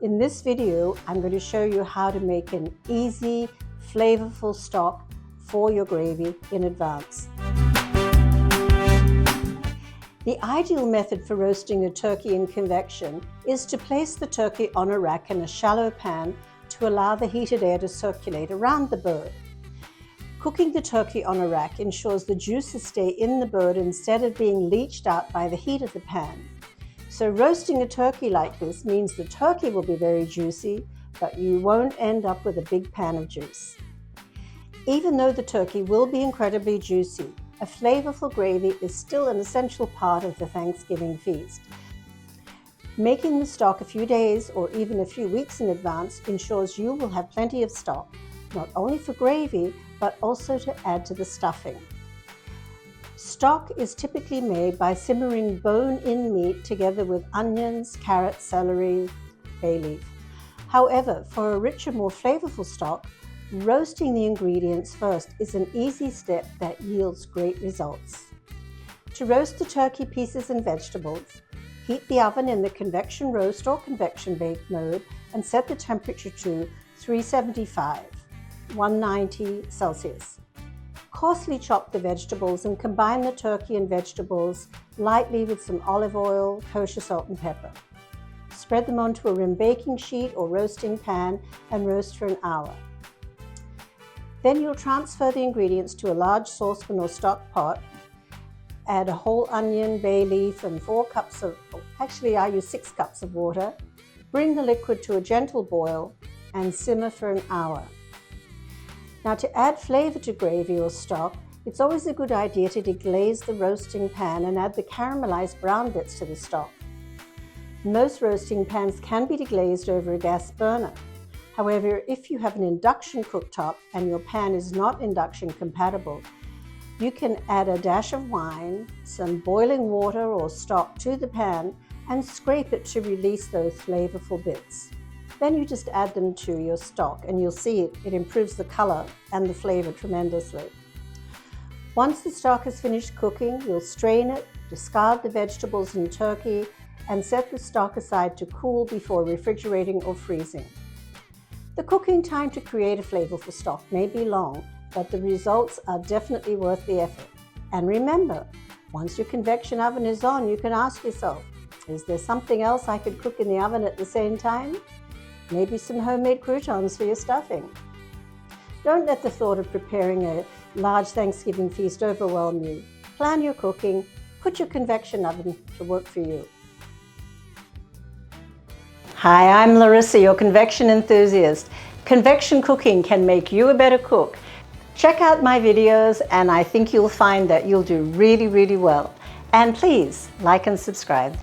in this video, I'm going to show you how to make an easy, flavorful stock for your gravy in advance. The ideal method for roasting a turkey in convection is to place the turkey on a rack in a shallow pan to allow the heated air to circulate around the bird. Cooking the turkey on a rack ensures the juices stay in the bird instead of being leached out by the heat of the pan. So roasting a turkey like this means the turkey will be very juicy, but you won't end up with a big pan of juice. Even though the turkey will be incredibly juicy, a flavorful gravy is still an essential part of the Thanksgiving feast. Making the stock a few days or even a few weeks in advance ensures you will have plenty of stock, not only for gravy, but also to add to the stuffing. Stock is typically made by simmering bone-in meat together with onions, carrots, celery, bay leaf. However, for a richer, more flavorful stock, roasting the ingredients first is an easy step that yields great results. To roast the turkey pieces and vegetables, heat the oven in the convection roast or convection bake mode and set the temperature to 375, 190 Celsius. Coarsely chop the vegetables and combine the turkey and vegetables lightly with some olive oil, kosher salt and pepper. Spread them onto a rim baking sheet or roasting pan and roast for an hour. Then you'll transfer the ingredients to a large saucepan or stock pot. Add a whole onion, bay leaf and 4 cups of, actually I use 6 cups of water. Bring the liquid to a gentle boil and simmer for an hour. Now, to add flavor to gravy or stock, it's always a good idea to deglaze the roasting pan and add the caramelized brown bits to the stock. Most roasting pans can be deglazed over a gas burner. However, if you have an induction cooktop and your pan is not induction compatible, you can add a dash of wine, some boiling water or stock to the pan and scrape it to release those flavorful bits. Then you just add them to your stock and you'll see it improves the color and the flavor tremendously. Once the stock is finished cooking, you'll strain it, discard the vegetables and turkey, and set the stock aside to cool before refrigerating or freezing. The cooking time to create a flavorful stock may be long, but the results are definitely worth the effort. And remember, once your convection oven is on, you can ask yourself, is there something else I could cook in the oven at the same time? Maybe some homemade croutons for your stuffing. Don't let the thought of preparing a large Thanksgiving feast overwhelm you. Plan your cooking, put your convection oven to work for you. Hi, I'm Larissa, your convection enthusiast. Convection cooking can make you a better cook. Check out my videos and I think you'll find that you'll do really, really well. And please like and subscribe.